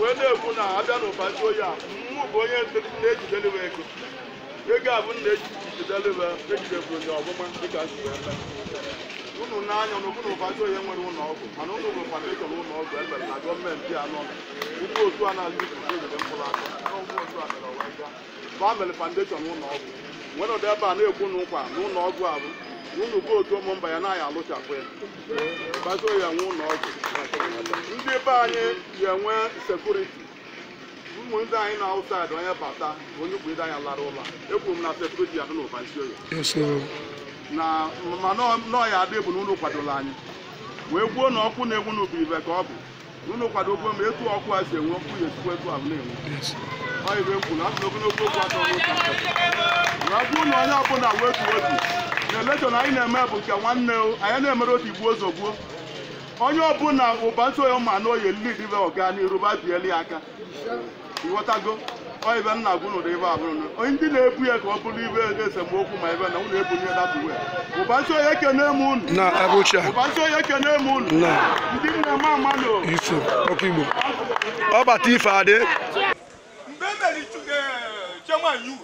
wee na-ekwu na abịa n'ụbọchị oyi a mmụ bụ onye na-ejideliwe ego a bụ na-ejideliwe ejidebụ onye ọgbụgba dịka si wee mee unu n'anya na ọbụna ụbọchị oyi nwere ụlọ ọgwụ mana unu nwere foundation ụlọ ọgwụ emere na gọọmenti anọ ụmụ otu a na-azụ ejide mkpụrụ aka ụmụ otu a mere wee gaa family foundation ụlọ ọgwụ nwere ụdị ebe a na-ekwu n'ụkwa n'ụlọ ọgwụ a bụ unu bụ otu ụmụ mba ya na ya alụchapụ ya ụbọchị oyi enwe ụlọ ọgwụ ndị be anyị ga-enwe sekuriti ụmụ ndị anyị na outside onye bata onye ukwu anyị lara ụlọ ekwuru m na sekuriti ya dị n'ụbọchị oyi na ma nọọ ya adị bụ na unu kwadola anyị wee gwuo na ọkụ na-egwu n'ubu ibe ka ọ bụ unu kwadogbo ma etu ọkụ a si enwe ọkụ ya esikwa etu ahụ na-enwe ọ ibe mkpu na asị ogologo okwu atọ na gwuo na onye ọbụla wetu otu na elekshọn anyị na-eme bụ nke nwanne anyị na-emere otu igbuo ozogbuo onye ọbụla ụbọchị oyi ma na oyi lidive ọga n'iru ba bieli aka ịghọtago ibe nna gwu n'ụdị ibe abụrụ onye ndị na-ebu ya ka ọ bụrụ ibe esemokwu ma ebe na ụlọ ebunye dapụwe ụbọchị onye ekene m unu ụbọchị onye ekene m unu ndị nna amanụ ifo ọkụ Igbo ọbata ife adị mgbe mere chairman yu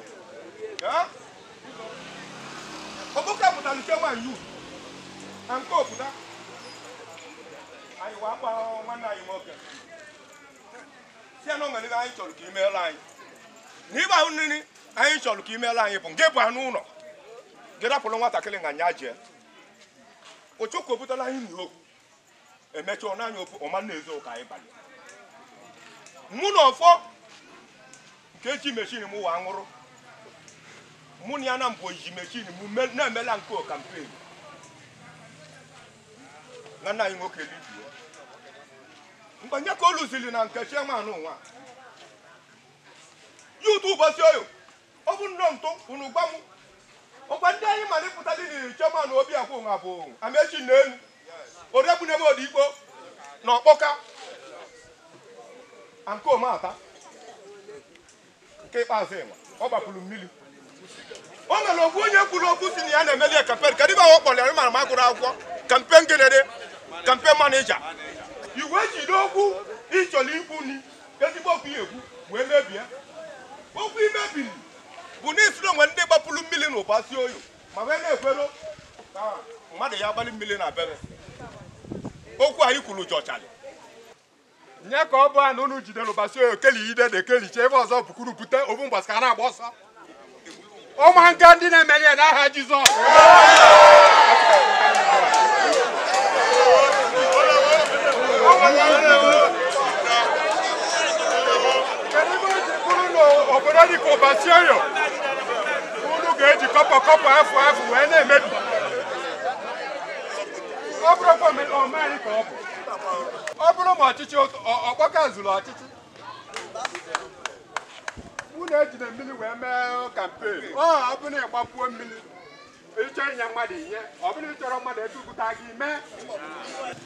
ọbụka pụtara chairman yu na nke opụta anyị wa akpa nwanne anyị nwoke si anọ nwere anyị chọrọ ka imeela anyị n'ibe ahụ nri anyị chọrọ ka imeela anyị bụ nke bụ anụ ụlọ gị rapụrụ nwatakịrị nga nya jee ụchụkwu obutala anyị n'ihe okwu emecha ọ n'anya okwu ọma na-ezo ụka anyị banye mụ na ọfọ nke eji meshin m wa nwụrụ mụ na ya na mbụ oji meshin m na-emela nke kampen na nna anyị nwoke libi mgbanye ka olu zili na nke chairman nwa yutu ụbọchị oyo ọ bụ nnọọ ntụ unu gwa m ọkwa ndị anyị malipụtali na chairman obi akwụ nwa bụ amechi na elu orebuneme odigbo na ọkpọka nke omata nke ikpeazụ ịnwa ọ gbapụrụ mmiri o mere ogwu onye kwuru okwu si na ya na-emeli kampen kedụ ibe ahụ kpọrọ ya mara ma gụrụ akwụkwọ kampen gedede kampen manija iwe jide okwu ịchọrọ ikwu ni ezigbo okwu ya egwu wee mebie okwu imebiri bụ na isiri onwe ndị gbapụrụ mmiri na ụbọchị oyi ma wee na-ekwero ka mmadụ ya gbalị mmiri na bere okwu anyị kwuru jọchalị nye ka ọ bụ na unu jidere ụbọchị oyi keli ide de kelicha ebe ọzọ bukuru bute obu mgbasị ka na-agba ọsọ ụmụ nga ndị na-emeri ya n'aha Jizọs obodo dị ka ụbọchị oyo unu ga-eji kọpọ afọ wee na-emebi ọ bụrụ omenri ka ọ bụrụ ma ọchịchị ọkpọka zuru ọchịchị unu ejide mmiri wee mee kampen ọ bụrụ na ịgbapuo mmiri ịchọ inye mmadụ ihe ọ bụrụ ịchọrọ mmadụ edupụta gị mee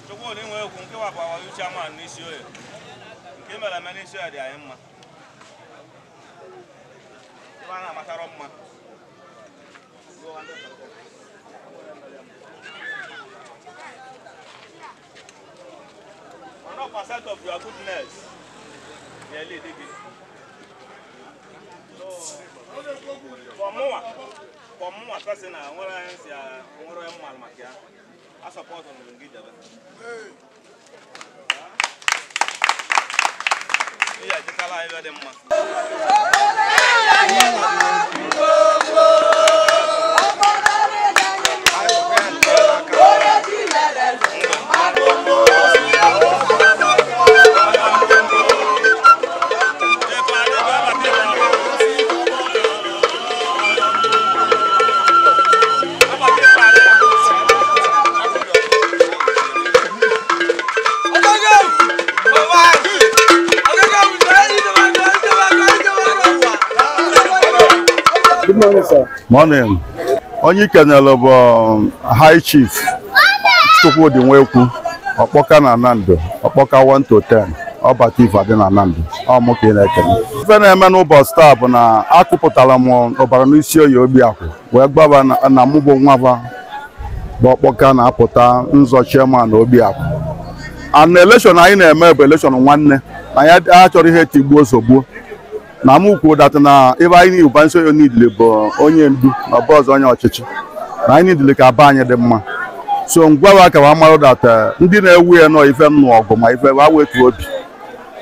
Chukwudi nwe okwu nke wapụ awayu chairman n'isi oye nke mere eme n'isi oye dị anyị mma ebe a na-amatara mma 100% of your goodness nearly dig it. So for more person where I support on the give yeah, just allow them. Good morning, sir. Morning. Onye kenelo bụ High Chief Chukwudi Nwekwu, Ọkpọka na Nando, Ọkpọka 1 to 10, ọbata ife adị na Nando. Ọ mụ ka ị na-ekene. Ife na-eme n'ụbọchị taa bụ na akụpụtara m ọbara n'isi oyi Obiakwụ wee gbaba na mụ bụ nwava bụ Ọkpọka na-apụta nzọ chairman Obiakwụ. And election anyị na-eme bụ election nwanne na ya achọrọ ihe tigbuo ozugbo na m kwuo data na ebe anyị ụba nso onidile bụ onye ndu na ọbụ ọzọ onye ọchịchị na anyị nidile ka aba anyị dị mma so ngwa ka wa marụ data ndị na-ewu ya nọ ife nnụ ọgụ ma ife wa wetu obi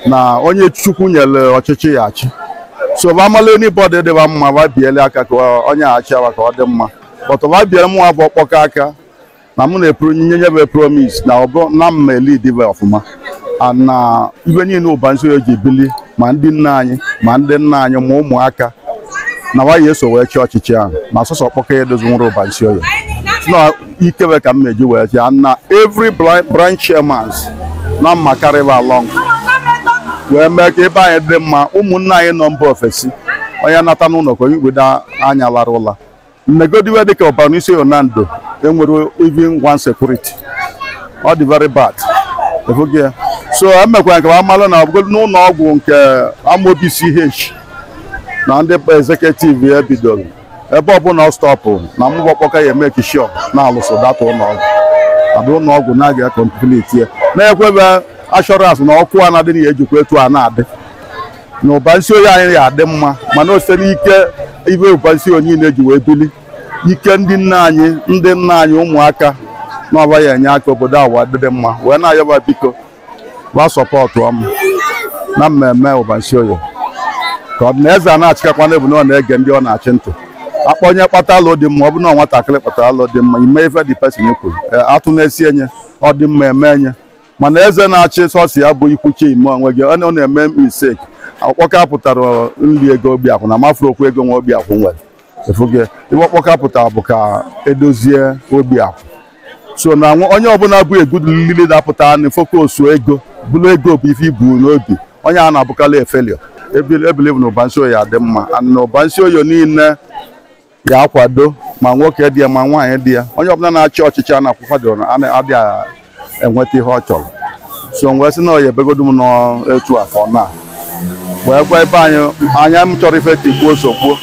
na onye chukwu nyere ọchịchị ya achị so ba mala anybody dịba mma ba biele aka ka onye achị awa ka ọ dị mma but ba biele mụ abụ ọkpọkọ aka na mụ na-epuru nyebe promise na ọbụ na mma lead ibe ọfụma na ibe niile ụba nso ji bili ma ndị nna anyị ma ndị nna anyị ma ụmụaka na wa eso wee chi ọchịchị ahụ na asọsọ ọkpọkọ ya edozi nwere ụba nso ya na ikebe ka m meji wee chi na every branch chairmans na mma karịba along wee mee ka ebe anyị dị mma ụmụnne anyị nọ mba ofesi onye nata n'ụlọ ka onye igbodo anya lara ụla mmegodiwe dịka ọbara isi Onando enwere even one security ọ dị very bad efugie so emekwa nke amalụ na n'ụlọ ọgwụ nke Amobi CH na ndị executive ya bidoro ebe ọbụla ọ stọpụ na mụbọ ọkpọka ya eme kishọ na-alụso data ụlọ ọgwụ abụ ụlọ ọgwụ na-aga complete ya na-ekwebe assurance na ọkụ a na-adị na ejikwa etu a na-adị na ụba nsi onye anyị ya adị mma mana o site n'ike ibe ụba nsi onye na-eji wee bili ike ndị nna anyị ụmụaka na ọba ya enye aka obodo awa adịdị mma wee na-ayọba biko gba sọpọtụ ọmụ na mmemme ụba nsi onye ka ọ dị na eze a na-achịkakwa n'ebu na ọ na-ege ndị ọ na-achị ntị akpọ onye kpata alụ dị mma ọ bụ na nwatakịrị kpatara alụ dị mma ime ife dị pesin kwuru atụ na-esi enye ọ dị mma eme enye mana eze na-achị sọsị ya bụ ikwuchi ime onwe gị ọ na-eme mistake ọkpọka pụtara nri ego obi akwụ na mafuru okwu ego nwa obi akwụ nwere efuge ibe ọkpọka pụtara bụ ka edozie obi akwụ so na onye ọbụla bụ egwu lili na-apụta na fokusu ego bụrụ ego bụ ife ibu n'obi onye a na-abụkarị efelio ebilivu na ụba nsi oyo dị mma na ụba nsi oyo niile ya akwado ma nwoke dị ya ma nwaanyị dị ya onye ọbụla na-achị ọchịchị a na-akwụkwadoro na adịghị enweta ihe ọ chọrọ so wee sị na oyi ebegodu m n'etu afọ na wee gwa ebe anya m chọrọ ife tigbuo sogbuo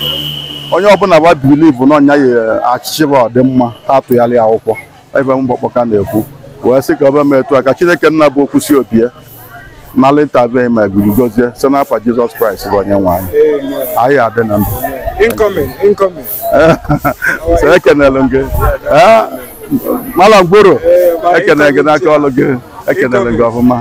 onye ọbụla gba bilivu na ọnya ya achịchị bụ ọdịmma atụgharị akwụkwọ ebe mgbakpọka na-ekwu wee sị ka ọ bụ etu a ka Chineke nna bụ okwu si obi ya na letabe ma ebigozie site n'afọ Jizọs Kraịst bụ onye nwe anyị adị na ndụ incoming so ekenelu gị Malam Gboro ekene gị n'aka ọlụ gị ekenelu gị ọfụma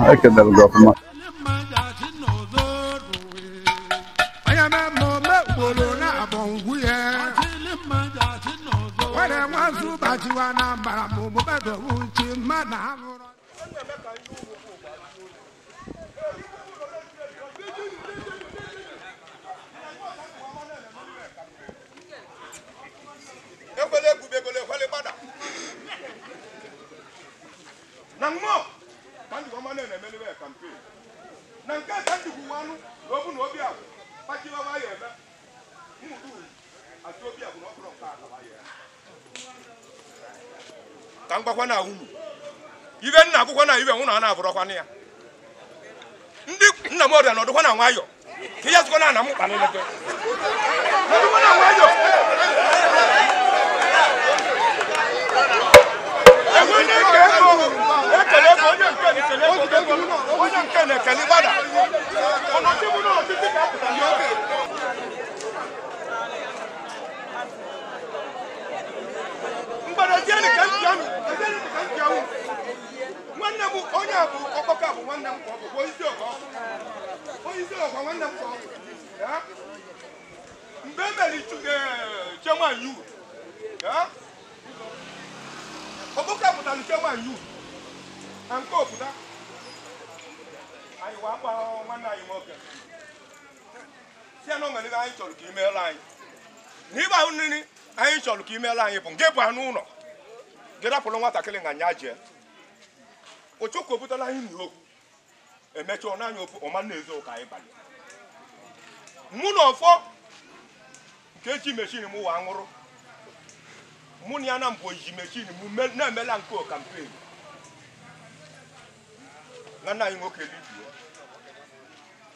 Kangba na unu ibe nna akwụkwọ na ibe nwụna na-abụrọkwana ya ndị nna m ọrịa nọdụkwa na nwayọ ka ya zụkọ na m kpaneleke nọdụkwa na nwayọ onye nke na-ekele gbada ọnọdụ na ọchịchị ka apụta n'oge mgbadazienị ka ntị anụ nwanne m onye a bụ ọkpọka bụ nwanne m ka ọ bụ onye isi ọkwa nwanne m ka ọ bụ mgbe e mere Chairman yu ọkpọka pụtara Chairman yu na nke oputa anyị wa akpa nwanne anyị nwoke si anọ nwere anyị chọrọ ka imeela anyị na ịgba ahụ nri anyị chọrọ ka imeela anyị bụ nke bụ anụ ụlọ gị rapụrụ nwatakịrị nga nya jee Ochoko butala anyị n'okwu emecha n'anya ọma na-ezo ụka anyị banye mụ na ọfọ nke eji mechin m wa nwụrụ mụ na ya na mbụ ji mechin m na-emela nke kampen na nna anyị nwoke libie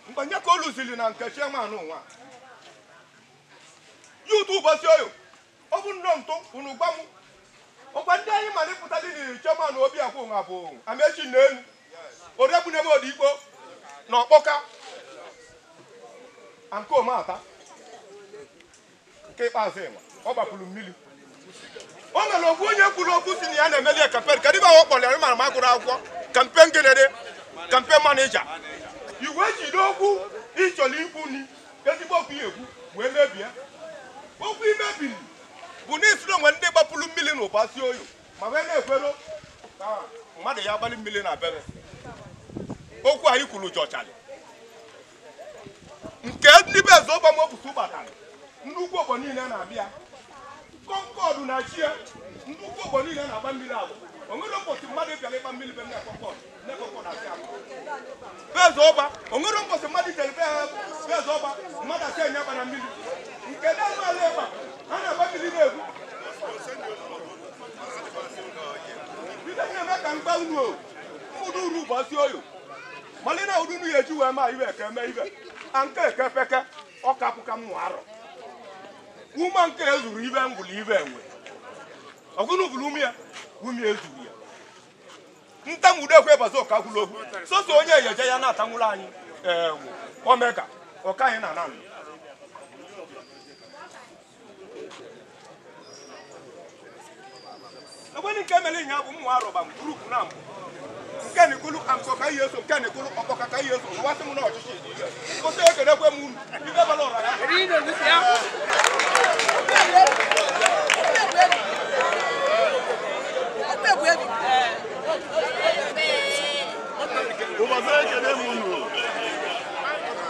mgbanye ka o lụzili na nke chairman nwa yutu ụbọchị oyo ọ bụ nnọọ ntụ unu gwa m ọkwa ndị anyị malipụtali na chairman obi akwụ nwa bụ amechi n'elu orebunebe odikpo na ọkpọka nke omata nke ikpeazụ ịnwa ọ gbapụrụ mmiri o nwere ogwu onye kwuru okwu si na ya na-emeli kampen ka dịba ọ kpọrọ mara ma gụrụ akwụkwọ kampen genere kampen manija iwe jide okwu ịchọrọ ikwu ni ezigbo okwu ya egwu wee mebie okwu imebiri bụ na isiri onwe ndị gbapụrụ mmiri na ụbasi oyi ma wee na-ekwero ka mmadụ ya gbalị mmiri na bebe okwu anyị kwuru jọchalị nke ndị be ezoba mopụta ụbatara nnukwu ogbo niile na-abịa kọnkọdụ na chi ya nnukwu ogbo niile na-agba mmiri agba o nwere ụbọchị mmadụ bịara ịgba mmiri be kọnkọdụ asị agba bezoba o nwere ụbọchị mmadụ jere bezoba mmadụ asị enye agba na mmiri nke dị anụ ala ịgba ha na-agba mmiri na-egwu bido na-eme ka mgba unu ụdị uru ụbọchị oyo malị na ụdị unu ya eji wee ma ibe ka eme ibe nke eke peke ọka pụka mmụ arọ ume nke ezuru ibe ngwụlụ ibe enwe ọgụnụ bụrụ ume ya ume ezuru ya ntanwudo ekwe bazo ọka gwụrụ okwu soso onye eyeje ya na-atanwụrụ anyị omega ọka anyị na nanụ egbe nke mere ihe bụ mmụ arọ ba mgburukwuru na mbụ nke nikulu amko ka yeso nke nikulu ọkọka ka yeso wasị m na ọchịchị ote ekelekwe m unu ibe bala ọra ya ụbọchị ekele m unu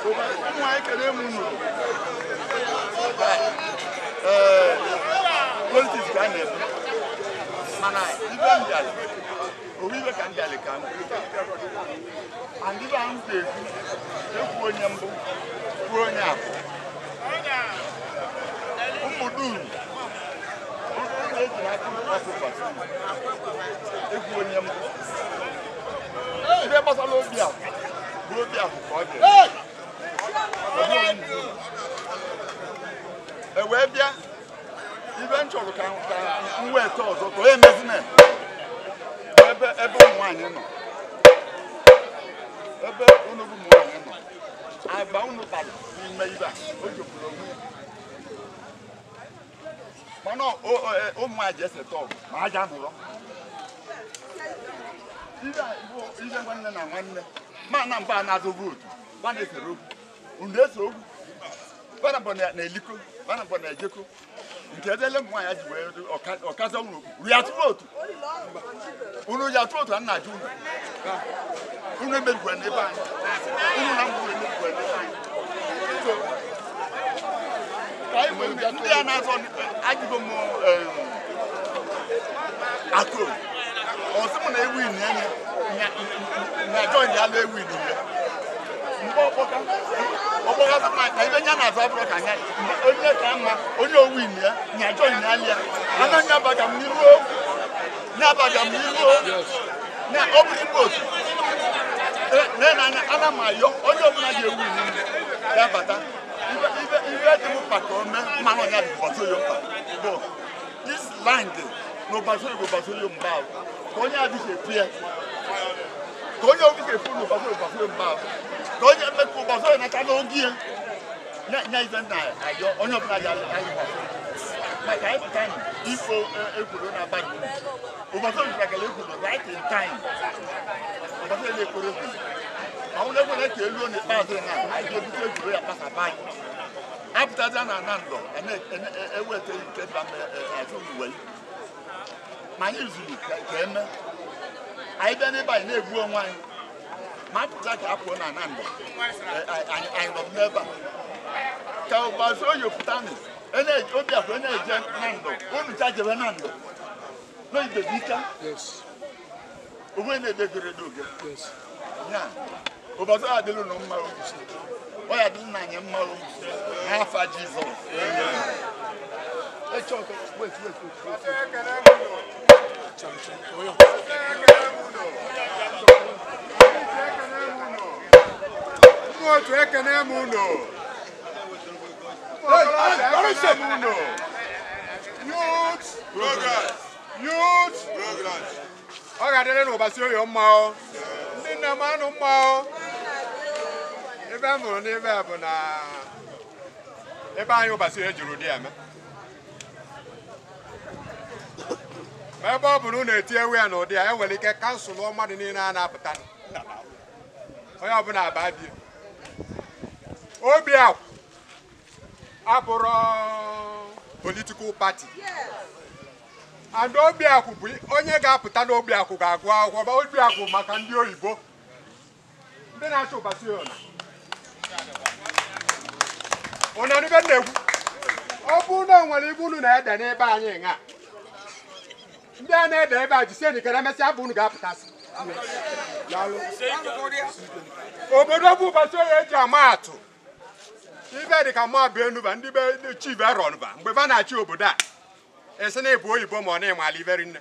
ụmụ ekele m unu politiks ka a na-ebu mana ibe m bịara owu ibe ka m bịara ka m andịbe ahụ ga-ekwu ekwu onye mbụ kwuo onye abụ ụmụ dum eji n'aka ọsụkwasị ekwu onye mbụ ibe gbasara obi ahụ bụ obi ahụ ka ọ dị ewee bịa ibe m chọrọ ka m weta ọzọ ka onye mezina ebe ụmụ nwaanyị nọ ebe unu bụ ụmụ nwaanyị nọ agba unu bara n'ime ibe a o jupụrụ onwe ya mana ụmụ nwaanyị ji eseta ọgụ ma aja nụrọ ibe nwanne na nwanne ma na mba na-azụ vootu gwana esere okwu unu ese okwu gwana mbọ na-eliko gwana mbọ na-ejeko nke edele ụmụ nwaanyị ji wee ọkaza unu ru ya tụrụ otu unu ya tụrụ otu a nna-ajụ unu emebigwe n'ebe anyị unu na mgbe emebigwe n'ebe anyị ndị a na-azọ ajụgo m akụ ọsị m na ewu ini enye na join ya la ewu ini ya mgbe ọkpọkasị na ibe nya na-azụ abụrụ ka anya onye ka mma onye owu ini ya nya join ya lia ana nyabaga m n'iruo na ọ bụrụ igbe otu n'anya ana m ayọ onye ọbụla dị ewu ini ya bata ibe dị m mkpa ka o mee mmanụ ọnya dị Basoyo mkpa bụ this land na Basoyo bụ Basoyo mba ahụ ka onye adịghị epu ya ka onye obi ga-epu na Basoyo mba ahụ ka onye mmekọ Basoyo nata n'oge ya nya ibe nna ayọ onye ọbụla dị anyị Basoyo maka anyị pụta ifo ekwuru na abadị Basoyo jikagala ekwuru right in time Basoyo na-ekwuru ekwuru àwọn ẹgbẹ́ náà kìí lónìí pàṣẹ náà àìjọ bí tó jùlọ yàtọ̀ báyìí apụtaja na Nando eweta nketa azụ uwe ma anyị zuru ka eme anyị bịa n'ebe anyị na-egbu onwe anyị ma apụta ka apụọ na Nando anyị nọ n'ebe a ka Basoyo pụta obi abụọ na-eje Nando unu chajebe Nando n'idebika onwe na-edegoro n'oge ya Basoyo adịlụ na mma ọ ya dịlụ na anyị mma n'afọ Jizọs otu ekene m unu ọ ga-adịrị na Basoyo mma ndị nna m anụ mma ebe m hụrụ n'ebe a bụ na ebe anyị ụbọchị ejuru dị eme ma ebe ọ bụ na unu eti ewu ya n'ụdị ya enwere ike kansụl mmadụ niile a na-apụta onye ọbụla aba bie Obiakwu abụrụ political party and Obiakwu bụ onye ga-apụta na Obiakwu ga-agụ akwụkwọ Obiakwu maka ndị oyibo ndị na-achọ ụbọchị ụna n'ibe na-egwu ọ bụ na o nwere ibu unu na-ede n'ebe anyị nga ndị a na-ede ebe a jisie n'ikere emesịa bụ unu ga-apụtasị obodo bụ ụbọchị onye eji ama atụ ibe dị ka mmadụ Enuba ndị be chief Eronba mgbe ba na-achị obodo a esi na ịbụ oyibo ma ọ na-ịmala iberi nne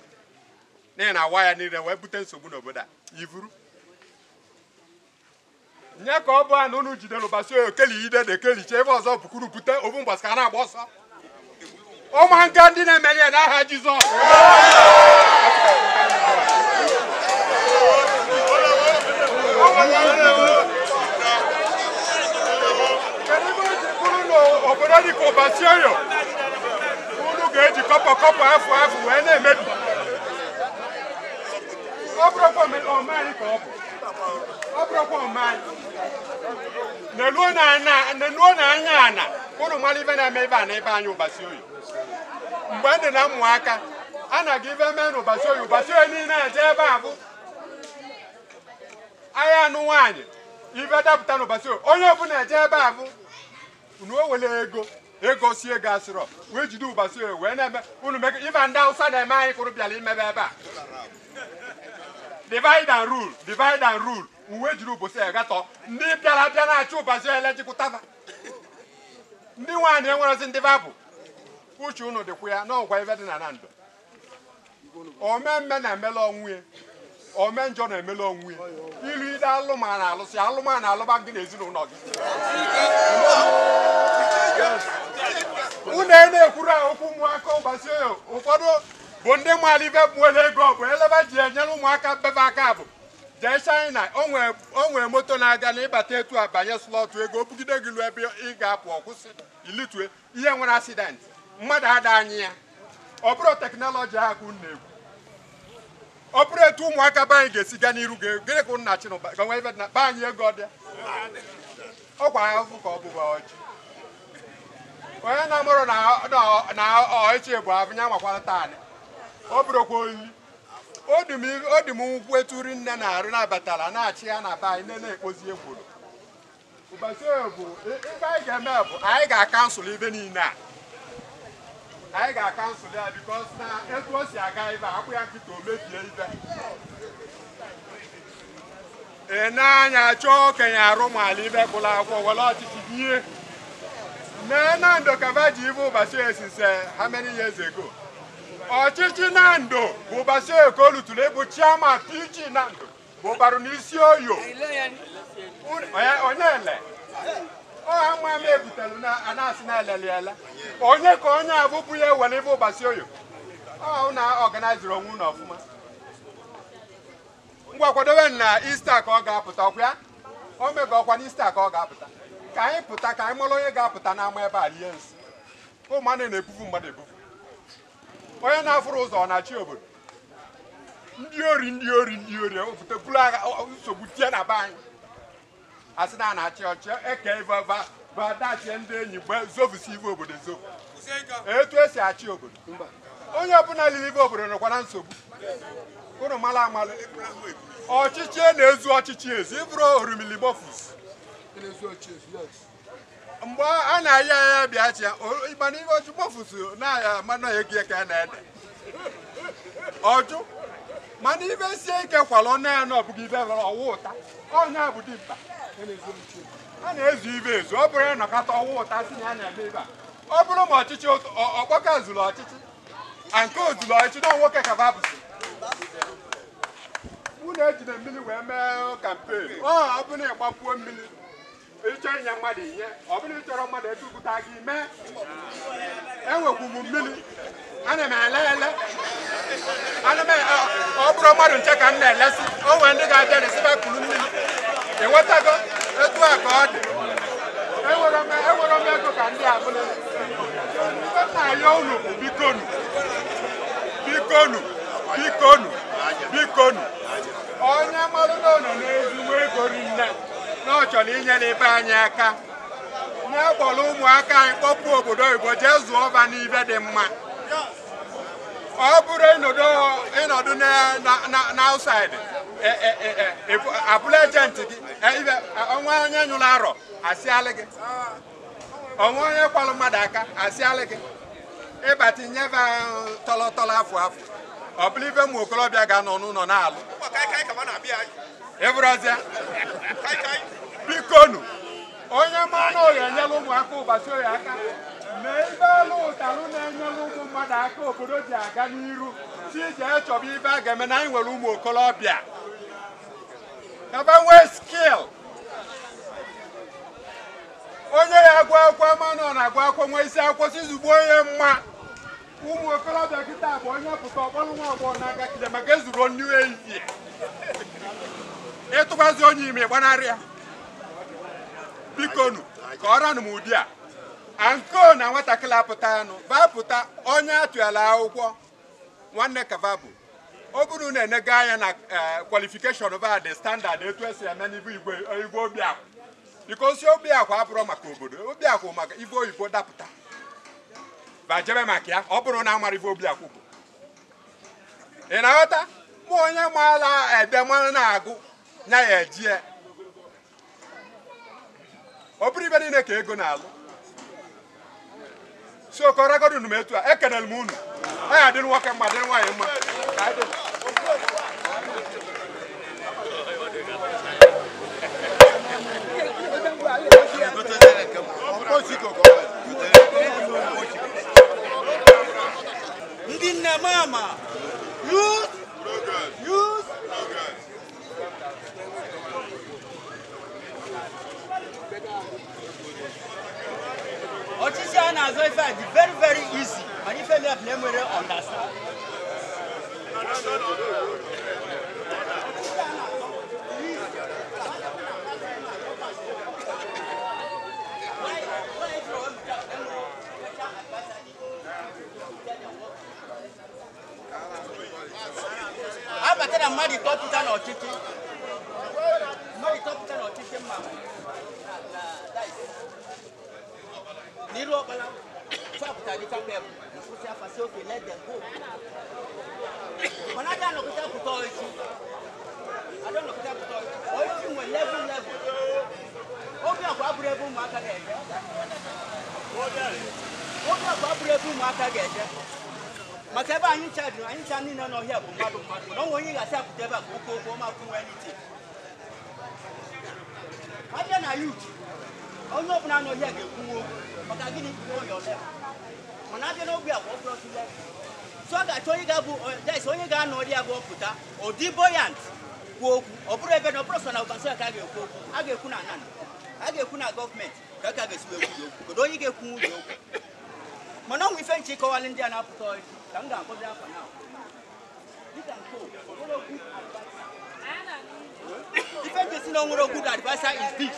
n'ihi na awa ya niile wee bute nsogbu n'obodo a ivuru nye ka ọ bụ a na unu jidere ụbọchị oyo keli ide de kelicha ebe ọzọ bukuru bute obu mgbasị ka na-agba ọsọ ụmụ nka ndị na-emeli ya n'aha Jizọs obodo dị ka ụbọchị oyo unu ga-eji kọpọ afụ wee na-emebi ọ bụrụkwa omeanyị ka ọ bụrụkwa omeanyị neluo na anya ana unu mara ibe na-eme ibe a na ebe anyị ụbọchị oyo mgbe ndị na mmụ aka a na-aga ibe mee na ụbọchị oyo niile eje ebe a bụ ahịa anụ nwaanyị ibe dapụta na ụbọchị oyo onye ọbụla eje ebe a bụ unu o were ego si ego asịrọ wee jide ụbọchị oyo wee na-eme unu mege ibe ndị Hausa na-eme anyị kwụrụ bịara imebe ebe a divide and rule uwe jiri ụbọchị oyo gatọ ndị bịara bịa na-achị ụbọchị oyo elejikụtaba ndị nwaanyị enwerezi ndị babụ uche unu dịkwa ya n'ọgwa ibe dị na Nando omemme na-emela onwe ya ome njọ na-emela onwe ya ilu ide alụmana alụsị alụmana alụba gị n'ezinụlọ gị unu na-ekwuru okwu ụmụaka ụbọchị oyo ụfọdụ bụ ndị mmadụ ibe nwere ego bụ eleba ji enyere ụmụaka bebe aka bụ jee China o nwere moto na-aga na ịbata etu a banye slọtụ ego o bugide gị ruo ebe ị ga-apụ ọkwụsị ilitue ihe nwere asidenti mmadụ ada anyị ya ọ bụrụ teknọlọji ahụ na-ekwu ọ bụrụ etu ụmụaka be anyị ga-esi gaa n'iru gịnị ka nna Chinụba ganwe ibe na be anyị ego ọdịa ọkwa ahụhụ ka ọ bụba ọjị onye na-amụrụ na ọchị bụ abụnya makwara taanị ọ bụrụkwa oyi o dị m ụkwụ eturi nne na-arụ na-abatala na-achị ya na be anyị na-ekpozi ekworo ụbọchị oyo bụ ibe anyị ga-eme bụ anyị ga-akansụl ibe niile a anyị ga-akansụl ya bikos na etu o si aga ibe akwụ ya nkịta o mebie ibe na-anya chọọ okenye arụmala ibe gwụla akwụkwọ were ọchịchị ihe na Nando kaba ji ibe ụbọchị esise how many years ago ọchịchị Nando bụ ụbọchị oyo ka o lutụrụ ịbụ chairman PG Nando bụ ụbarụ n'isi oyo onye ele ọha mma m ebutelu na anasị na-elele onye ka onye abụbụ ya ewere ibe ụbọchị oyo ọ na ọganiziri onwe na ọfụma ngwa kwadobe na Ista ka ọ ga-apụta ọkwa ya o mega ọkwa na Ista ka ọ ga-apụta ka anyị pụta ka anyị mara onye ga-apụta n'ama ebe a rie nsị ụmụanụ na-ebufu mmadụ ebufu onye na-afụrụ ụzọ ọ na-achị obodo ndị ori ofute buru agha nsogbu tie na be anyị asị na na-achị ọchị eke ive badachie ndị enyi mgbe zovusi ive obodo zovu etu esi achị obodo onye ọbụla liri ive obodo nọkwa na nsogbu unu mara amalụ ọchịchị na-ezu ọchịchị ezi ịbụrụ orimilimofus mgbe a na-ayi anya bịachi ya ịgbana ive ọchị mofusu na-aya mana ego eke na-ede ọjụ mana ibe sie ike kwala ọnụ ya na ọbụghị ibe lọrọ ọwa ụta onye bụ dimkpa a na-ezu ibe ezu ọ bụrụ ịnọkọta ọwa ụta si na ya na-eme ibe a ọ bụrụ ma ọchịchị ọkpọka zuru ọchịchị a nke ozuru ọchịchị na nwoke ka babụsi unu ejide mmiri wee mee kampen ọ bụrụ na ịgbapuo mmiri ịchọ inye mmadụ ihe ọ bụrụ ịchọrọ mmadụ etupụta gị mee enwekwu m mmiri ana m ele ọ bụrụ mmadụ nche ka m na-elesi o nwere ndị ga-abịa resiba kuru mmiri enwetago etu a ka ọ dị ego ka ndị abụla nna ya unu bikonu onye mmadụ nọ n'ezigbo ego rinne na ọ chọrọ inyere ibe anyị aka na-akpọrọ ụmụaka anyị kpọpụ obodo oyibo jee zụọ ọba n'ibe dị mma ọ bụrụ ịnọdụ n'outside abụla ejenti gị ọnwa onye nyụrụ arọ asịalị gị ọnwa onye kwalụ mmadụ aka asịalị gị ịbata nyebe tọlọtọlọ afọ ọ bụrụ ibe ụmụ okorobịa ga-anọ n'ụlọ na-alụ ịbụrụzịa bikonu onye mmanụ oyi enyela ụmụaka ụbọchị oyi aka mee ibe alụ ụtalụ na-enyela ụmụ mmadụ aka obodo ji aga n'iru si jee chọba ibe a ga-eme na anyị nwere ụmụ okorobịa ebe nwee skil onye ya agụ akwụkwọ mmanụ ọ na-agụ akwụkwọ nwee isi akwụkwọ sizugbo onye mma ụmụ okorobịa kịta bụ onye pụta ọkpọrọ nwa agbọghọ n'aka kide maka ezuru nnu ehihie ịtụkwazi onye ime gbanarị ya bikonu ka ọ ranụ m ụdị a anko na nwatakịrị apụta anụ vapụta onye atụala akwụkwọ nwanne kavabụ ọ bụrụ na enega anya na kwalifikeshọn vadị standard etu esi eme n'ibe igwe obiakwụ bikosi obiakwụ abụrụ maka obodo obiakwụ maka ibe oyibo dapụta bajebe maka ya ọ bụrụ na amara ibe obiakwụ bụ ị na-aghọta mụ onye maala ede mmanụ na-agụ nya ya ejie ọ bụrụ ibe niile ka ego na-alụ so kọrọgodu m etu a ekenere m unu a ya dịrị nwoke mma dịrị nwaanyị mma ka anyị ndị nne mama youth ọchịchị a na-azọ ife a dị very easy mana ife na enwere understand abatara mmadụ tọpụta n'ọchịchị mma n'iru ọkpala fapụta dị kapebụ nkwụsị afasị oke let them go mana ada nọkọta pụta ọchị ọchị nwe level obi akwa abụrụ ebe ụmụaka ga-eje maka ebe anyị cha niile n'ọhịa bụ mmadụ na onwe onye ga-asị apụta ebe a ka okwu ọma kwuwe n'iti abịa na youth onye ọbụla n'ọhịa ga-ekwuwe okwu maka gịnị mana abịa n'obi agwa ọ bụrụ ọtụle so ọ ga-achọ onye ga-abụ onye ga-anọ ọrịa bụ ọpụta ụdị boyant kwuo okwu ọ bụrụ ebe na ọ bụrụ sọ na ụkansọ ya ka a ga-ekwu okwu a ga-ekwu na nan a ga-ekwu na gọọmenti ka a ga-esi ekwu okwu kedu onye ga-ekwu nwunye okwu mana ọnwụ ife nche ịkọwalị ndị a na-apụta ọchị ka m ga-akpọzi afọ na ife nche si na o nwere good advisor is this.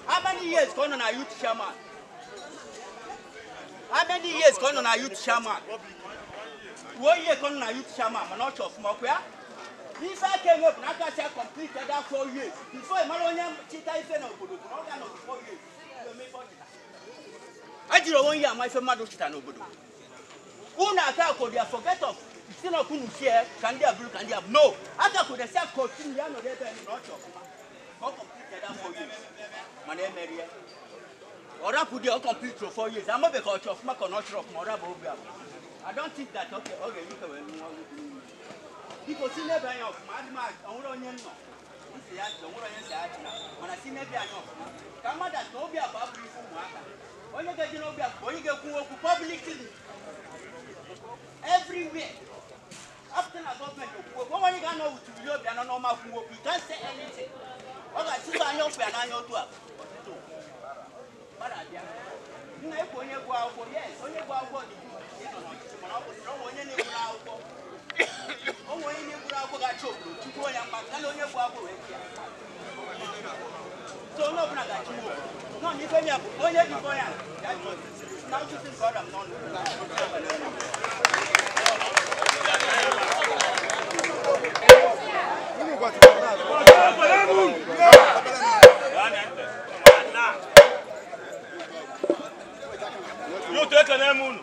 How many years ka ọ nọ na youth chairman? Ruo ihe ka ọ nọ na youth chairman mana ọ chọ ọfụma ọkụ ya ife aka enwe bụ na aka si complete that 4 years before ịmara onye chịta ife na obodo bụ na ọ ga-anọ 4 years ajiri onwe ihe ama ife mmadụ chịta n'obodo unu aka akụrụ ya forget of si na ọkụnụ sie ka ndị abụrụ ka ndị abụ no aka akụrụ ya si akụrụ ya nọdụ ebe na ọ chọ ọfụma ka ọ complete that 4 years mana emerie ọ rapụ dị ọ complete 4 years amabe ka ọ chọ ọfụma ka ọ nọchọrọ ọfụma ọ rabụ obi abụ I don't think that okay ọ ga-eme ka wee nụọ biko si n'ebe anya ọfụma adị m onwere onye nnọ isi ya achị onwere onye si achị na mana si n'ebe anya ọfụma ka mmadụ na obi abụ abụrụ isi ụmụaka onye ga-eji n'obi abụ onye ga-ekwu okwu publicly everywhere after na gọọmenti okwu okwu onye ga-anọ wutubili obi anọ n'ọma kwu okwu you can't say anything ọ ga-achụso anya ọkụ ya n'anya otu a nna ekwu onye gụọ akwụkwọ yes onye gụọ akwụkwọ dị ịnọ n'ọchịchị mana ọ kwụsịrị onwe onye na-egburu akwụkwọ ga-achọ obodo tupu onye mma kana onye gụọ akwụkwọ wee So no na ga chi wo. No ni fe mi abu. Onye di boy ya. Now you think God I'm not. You take an moon.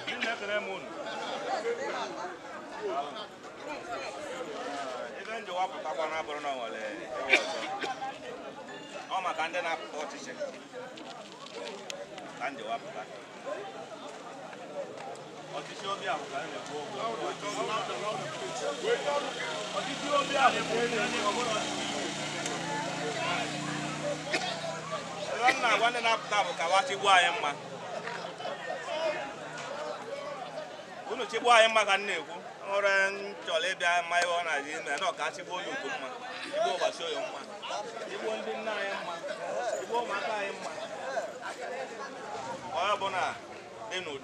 You take an moon. Even the wap of Tabana Bruno, oh, my candidate, politician. And the wap. What is your view? One and a half Kawachi Wayama. Uno Chibuayama can know, or Jolebia, my own idea, and not catch a boy. You go over show your man. You won't deny him. You won't matter him. Oh, Bona, they know.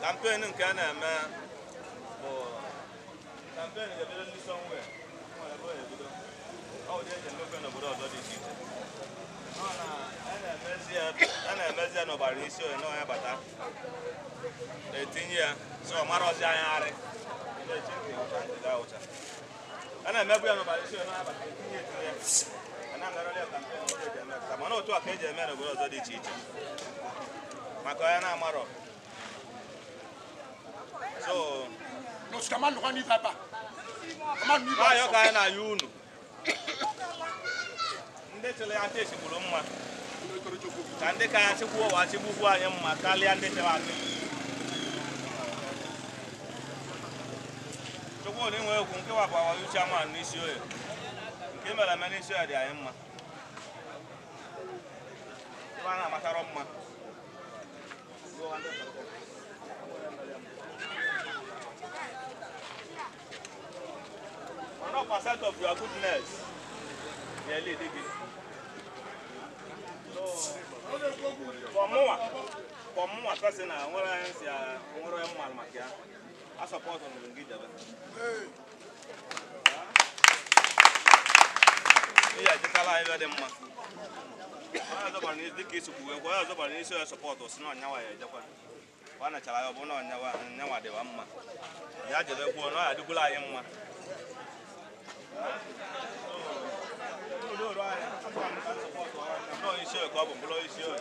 Campaign in Canada, campaign is a little somewhere. Oh, there's a look on the world of this. And a measure of our issue and no abata. 18 years, so Maros Yari. And I remember about issue and I have 18 years. And I'm not a campaign. I'm not to a cage man of the teacher. Macoyana Maro. So, no, Scaman, one is up. Come on, you are you. Ndetele ante sibulumma kande ka sibuwa wa sibuwa yamma kali ande tewake choko ni nwe ku nke wa ba wa yucha ma ni sio e nke mala mani sio ade ayamma bana mataro mma 100% of your goodness nearly dig it. For more person, I support on the Gita. Yeah, just allow them. The case of where support was not now. One a child of one on Nawa de Wamma. Yadja, the one I do lie. No issue, couple below issue.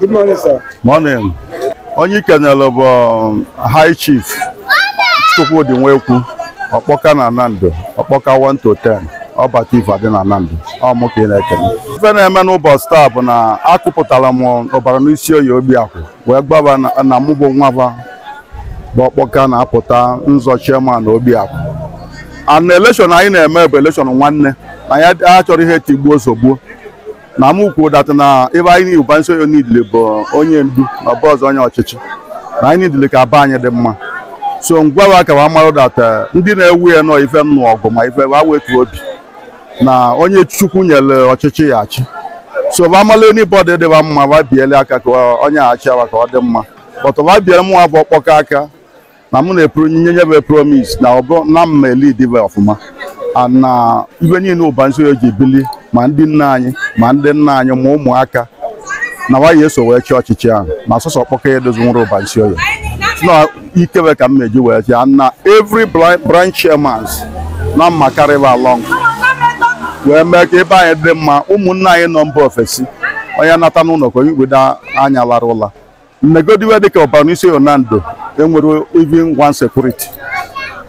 Good morning, sir. Morning. Onye kenelu bụ High Chief Chukwudi Nwekwu, Ọkpọka na Nando, Ọkpọka 1 to 10, ọbata ife adị na Nando. Ọ mụ ka ị na-ekene. Ife na-eme n'ụbọchị taa bụ na akụpụtara m ọbara n'isi oyi Obiakwụ wee gbaba na mụ bụ nwava bụ Ọkpọka na-apụta nzọ chairman na Obiakwụ. And election anyị na-eme bụ election nwanne na ya achọrọ ihe tigbuo ozugbo. Na m kwuo data na ebe anyị Ubansi Oyo niile bụ onye ndu na ọbụ ọzọ onye ọchịchị na anyị niile ka aba anyị dị mma. So ngwa ka wa mara data ndị na-ewu ya nọ ife nnụ ọgụ ma ife wa wetu obi na onye Chukwu nyere ọchịchị ya achị. So ba mala anybody dị ba mma ba biele aka ka onye achị awa ka ọ dị mma. But ba biele mụ abụ Ọkpọka aka na mụ na-epuru nyebe promise na ọbụ na mma lead ibe ọfụma. Na ibe niile Ubansi Oyo ji bili ma ndị nna anyị ma ndị nna anyị ma ụmụaka na wa eso wee chi ọchịchị ahụ na sọsọ Ọkpọka edozi nwere Ubansi Oyo na ikewe ka m meji wee chi na every branch chairmans na mma carry along wee mee ka ebe anyị dị mma. Ụmụnna anyị nọ mba ofesi onye nata n'ụlọ ka onye igbodo anya lara ụla mmegodiwe dịka Ubansi Oyo na Ndo enwere even one security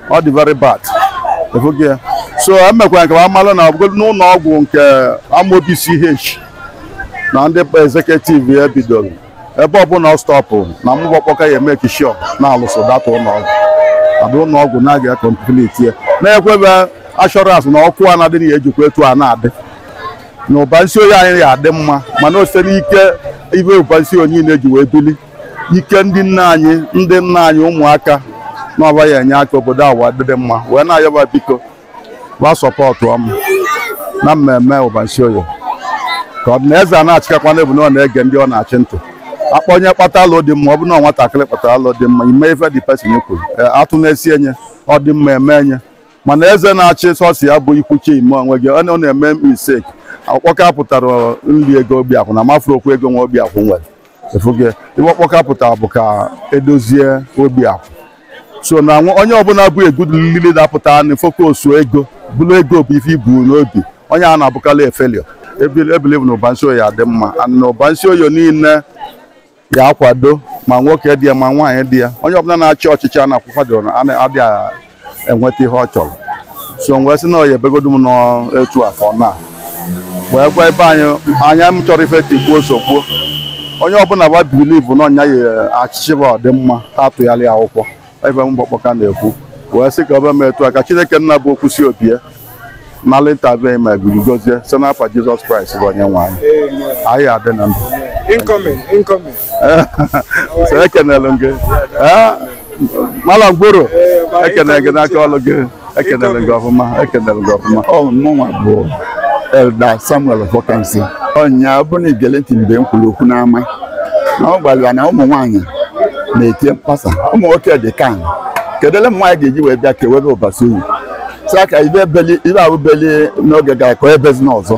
ọ dị very bad. So emekwa nke amalụ na n'ụlọ ọgwụ nke Amobi CH na ndị executive ya bidoro ebe ọbụla ọ stọpụ na mụ Ọkpọka ya emeki sure na alụso data ụlọ ọgwụ adị ụlọ ọgwụ na-aga complete ya na-ekwebe assurance na ọkụ a na-adị na ejikwa etu a na-adị na Ubansi Oyo anyị ya adị mma mana o sere ike ibe Ubansi Oyo niile ji wee bili ike ndị nna anyị ụmụaka na ọba ya enye aka obodo awa adịdị mma wee na-ayọba biko gba sọpọtụ ọmụ na mmemme Ubansi Oyo ka ọ dị na eze a na-achịkakwa n'ebu na ọ na-ege ndị ọ na-achị ntị akpọnye kpata alụ dị mma ọ bụ na nwatakịrị kpatara alụ dị mma ime ife dị pesin kwuru atụ na-esi enye ọ dị mma eme enye mana eze na-achị sọsị ya bụ ikwuchi ime onwe gị ọ na-eme mistake. Ọkpọka pụtara nri ego Obiakwụ na mafurokwu ego nwa Obiakwụ nwere efuge ibe Ọkpọka pụtara bụ ka edozie Obiakwụ. So na onye ọbụla bụ egudu lili na-apụta na fokus ego bụrụ ego bụ ife ibu n'obi onye a na-abụkarị efeli ebelive na Ubansi Oyo adị mma na Ubansi Oyo niile ya akwado ma nwoke dị ya ma nwaanyị dị ya onye ọbụla na-achị ọchịchị a na-akwụkwado adị enweta ihe ọ chọrọ. So wee sị na oyi ebegodu m n'etu afọ na wee gwa ebe anya m chọrọ ife tigbuo ozugbo onye ọbụla ba bilivu na ọnya ya achịchị bụ ọdị mma atụgharị akwụkwọ ebe m Ọkpọka na-ekwu wee sị ka ọ bụ etu a ka Chineke nna bụ okwu si obi ya na leta be ma ebiri gozie site n'afọ Jizọs Kraịst bụ onye nwe anyị adị na ndụ Incoming. So ekenelu gị Malam Gboro ekene gị n'aka ọlụ gị ekenelu gị ọfụma ọ mụnwa bụ Elda Samuel Fokansi ọnya bụ na igele ntị mgbe m kwuru okwu n'ama na ọ gwara na ụmụ nwaanyị na-eti mkpasa ụmụ nwoke dị kan kedụle m nwaanyị ga-eji wee bịa kewebe Ubansi Oyo sị aka ibe ahụ beli n'oge gara ka ebezi n'ọzọ.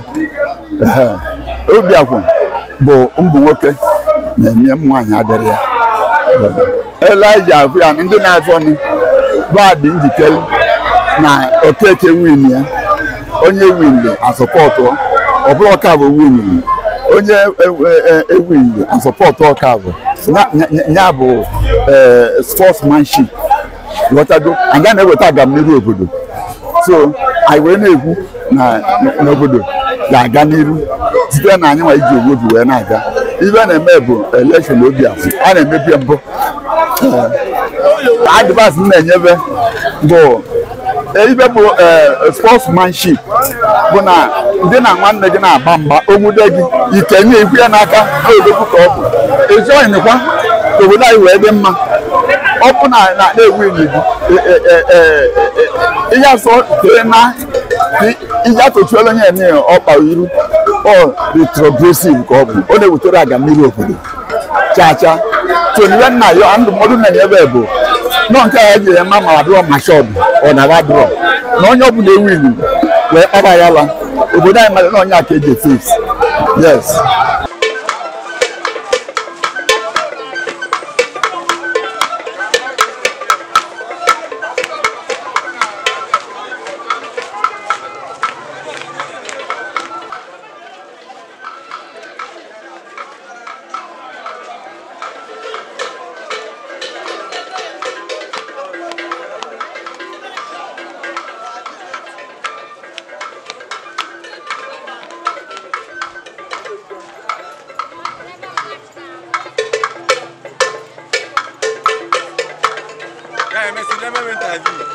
Obiakwụ bụ ụmụ nwoke na-eme m nwaanyị adịrị ya Elija afụ ya ndị na-afọ ọnụ badị njikere na Okeke win ya onye winli asọpọtụ ọ bụrụ ọka bụ winli onye ewinli asọpọtụ ọka bụ ya bụ sportsmanship ghọtago aga na-eweta agamniru obodo. So anyị wee na-ekwu na n'obodo ga-aga n'iru site na anyị nwa iji obodo wee na-aga ibe na-eme bụ election Obiakwụ a na-emebi mbụ advice m na-enyebe bụ ibe bụ sportsmanship bụ na ndị na nwanne gị na-agba mgba onwude gị ike nye ikwu ya n'aka n'odogwu ka ọ bụ ezoghịkwa ka obodo anyị wee dị mma ọ bụ na-ewu inyi ihe asọ tee na ihe atụchuola onye eme ọkpa iru ọ retrogressive ka ọ bụ ọ na-ewutere agamniru obodo chacha toniwe nna ya ndụmọdụ na-enye ebe bụ nọ nke ya jiri ema ma adụrọ mashọd ọ na adụrọ na onye ọbụla ewu ilu wee kpara ya la obodo anyị mara na onye aka eji fix. Yes. interview.